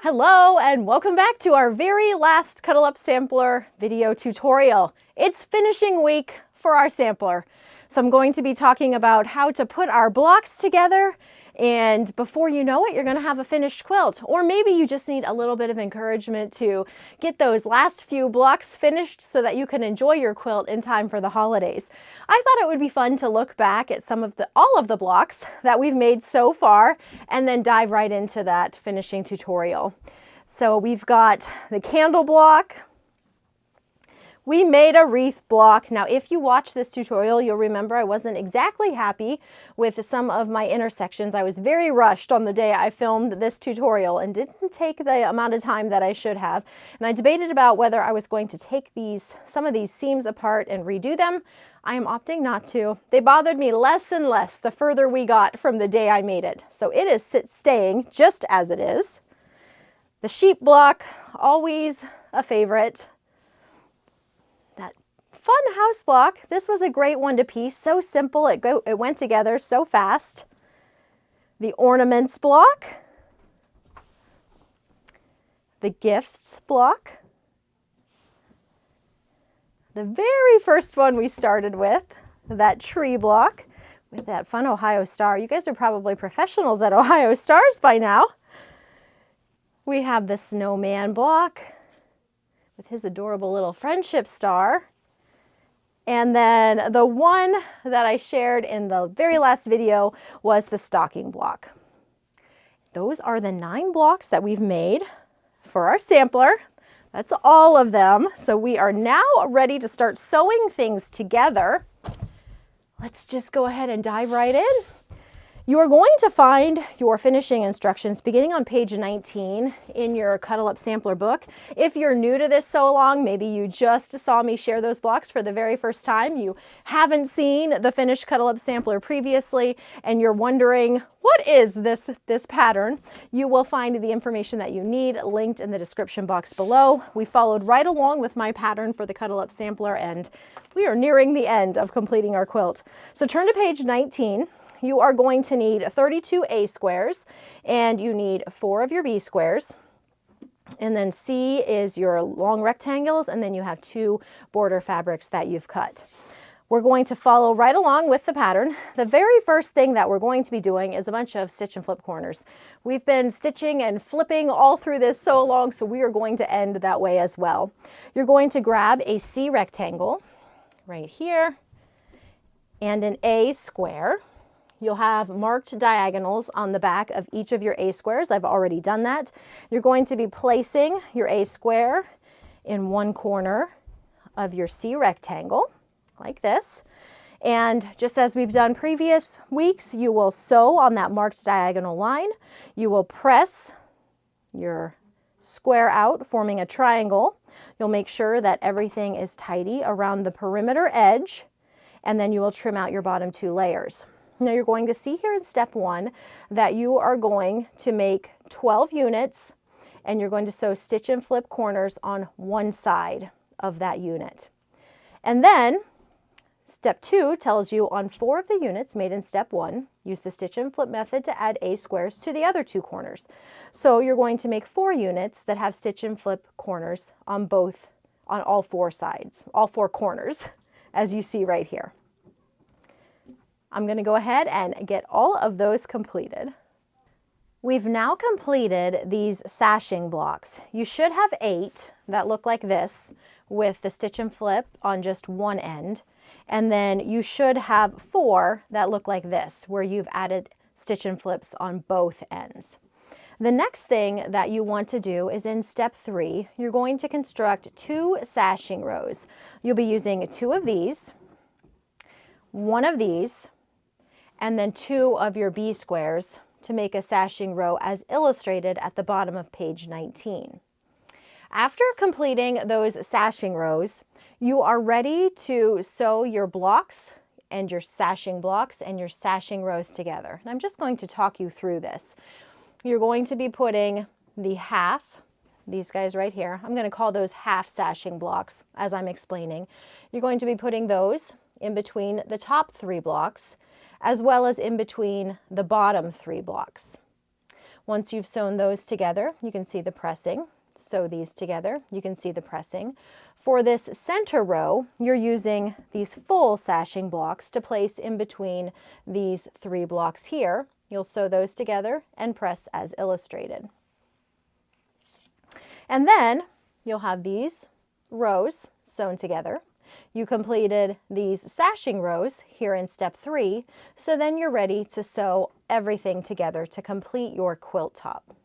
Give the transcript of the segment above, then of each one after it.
Hello and welcome back to our very last Cuddle Up Sampler video tutorial. It's finishing week for our sampler. So I'm going to be talking about how to put our blocks together, and before you know it, you're going to have a finished quilt. Or maybe you just need a little bit of encouragement to get those last few blocks finished so that you can enjoy your quilt in time for the holidays. I thought it would be fun to look back at all of the blocks that we've made so far and then dive right into that finishing tutorial. So we've got the candle block. We made a wreath block. Now, if you watch this tutorial, you'll remember I wasn't exactly happy with some of my intersections. I was very rushed on the day I filmed this tutorial and didn't take the amount of time that I should have. And I debated about whether I was going to take some of these seams apart and redo them. I am opting not to. They bothered me less and less the further we got from the day I made it. So it is staying just as it is. The sheep block, always a favorite. Fun house block. This was a great one to piece. So simple. It went together so fast. The ornaments block. The gifts block. The very first one we started with, that tree block with that fun Ohio star. You guys are probably professionals at Ohio stars by now. We have the snowman block with his adorable little friendship star. And then the one that I shared in the very last video was the stocking block. Those are the 9 blocks that we've made for our sampler. That's all of them. So we are now ready to start sewing things together. Let's just go ahead and dive right in. You are going to find your finishing instructions beginning on page 19 in your Cuddle Up Sampler book. If you're new to this sew along, maybe you just saw me share those blocks for the very first time, you haven't seen the finished Cuddle Up Sampler previously, and you're wondering, what is this pattern? You will find the information that you need linked in the description box below. We followed right along with my pattern for the Cuddle Up Sampler, and we are nearing the end of completing our quilt. So turn to page 19. You are going to need 32 A squares, and you need 4 of your B squares. And then C is your long rectangles, and then you have 2 border fabrics that you've cut. We're going to follow right along with the pattern. The very first thing that we're going to be doing is a bunch of stitch and flip corners. We've been stitching and flipping all through this sew along, so we are going to end that way as well. You're going to grab a C rectangle right here and an A square. You'll have marked diagonals on the back of each of your A squares. I've already done that. You're going to be placing your A square in one corner of your C rectangle, like this. And just as we've done previous weeks, you will sew on that marked diagonal line. You will press your square out, forming a triangle. You'll make sure that everything is tidy around the perimeter edge, and then you will trim out your bottom 2 layers. Now you're going to see here in step 1 that you are going to make 12 units, and you're going to sew stitch and flip corners on one side of that unit. And then step 2 tells you on 4 of the units made in step 1, use the stitch and flip method to add A squares to the other 2 corners. So you're going to make 4 units that have stitch and flip corners on all 4 sides, all 4 corners, as you see right here. I'm going to go ahead and get all of those completed. We've now completed these sashing blocks. You should have 8 that look like this with the stitch and flip on just one end. And then you should have 4 that look like this, where you've added stitch and flips on both ends. The next thing that you want to do is in step 3, you're going to construct 2 sashing rows. You'll be using 2 of these, 1 of these, and then 2 of your B squares to make a sashing row as illustrated at the bottom of page 19. After completing those sashing rows, you are ready to sew your blocks and your sashing blocks and your sashing rows together. And I'm just going to talk you through this. You're going to be putting the half, these guys right here, I'm going to call those half sashing blocks as I'm explaining. You're going to be putting those in between the top 3 blocks, as well as in between the bottom 3 blocks. Once you've sewn those together, you can see the pressing. Sew these together, you can see the pressing. For this center row, you're using these full sashing blocks to place in between these 3 blocks here. You'll sew those together and press as illustrated. And then you'll have these rows sewn together. You completed these sashing rows here in step 3, so then you're ready to sew everything together to complete your quilt top.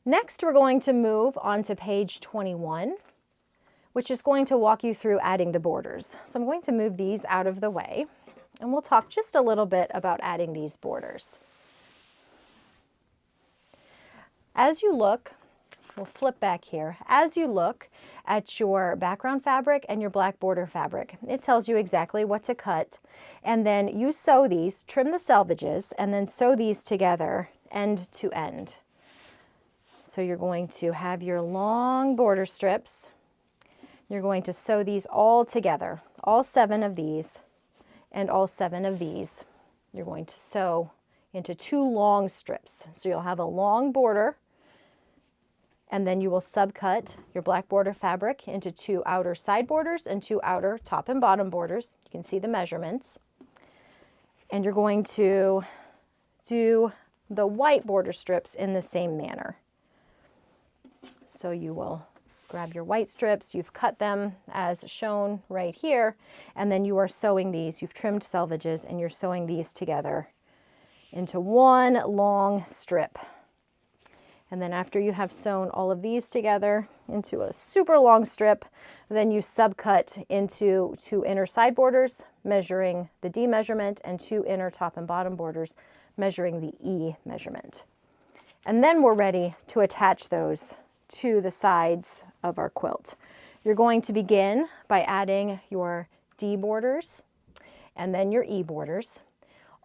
Next, we're going to move on to page 21, which is going to walk you through adding the borders. So I'm going to move these out of the way, and we'll talk just a little bit about adding these borders. As you look, we'll flip back here. As you look at your background fabric and your black border fabric, it tells you exactly what to cut. And then you sew these, trim the selvages, and then sew these together end to end. So you're going to have your long border strips. You're going to sew these all together, all 7 of these and all 7 of these. You're going to sew into 2 long strips. So you'll have a long border, and then you will subcut your black border fabric into 2 outer side borders and 2 outer top and bottom borders. You can see the measurements. And you're going to do the white border strips in the same manner. So you will grab your white strips, you've cut them as shown right here, and then you are sewing these. You've trimmed selvages and you're sewing these together into 1 long strip. And then after you have sewn all of these together into a super long strip, then you subcut into 2 inner side borders, measuring the D measurement, and 2 inner top and bottom borders, measuring the E measurement. And then we're ready to attach those to the sides of our quilt. You're going to begin by adding your D borders and then your E borders.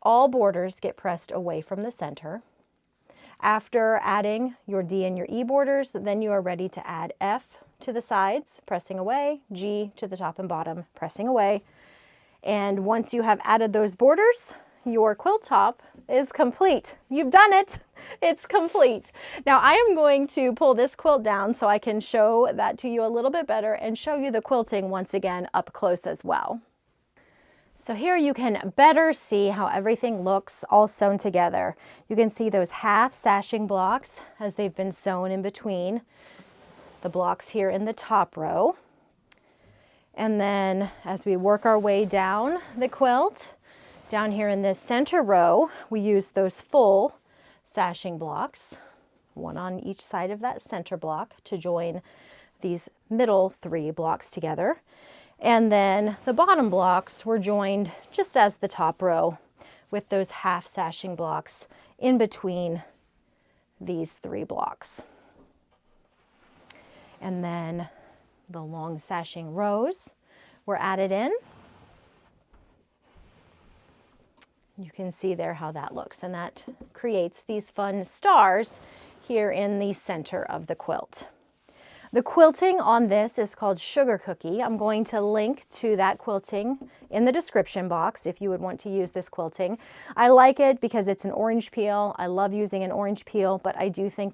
All borders get pressed away from the center. After adding your D and your E borders, then you are ready to add F to the sides, pressing away, G to the top and bottom, pressing away. And once you have added those borders, your quilt top is complete. You've done it. It's complete. Now I am going to pull this quilt down so I can show that to you a little bit better and show you the quilting once again up close as well. So here you can better see how everything looks all sewn together. You can see those half sashing blocks as they've been sewn in between the blocks here in the top row. And then as we work our way down the quilt, down here in this center row, we use those full sashing blocks, 1 on each side of that center block to join these middle 3 blocks together. And then the bottom blocks were joined just as the top row with those half sashing blocks in between these 3 blocks. And then the long sashing rows were added in. You can see there how that looks, and that creates these fun stars here in the center of the quilt. The quilting on this is called Sugar Cookie. I'm going to link to that quilting in the description box if you would want to use this quilting. I like it because it's an orange peel. I love using an orange peel, but I do think that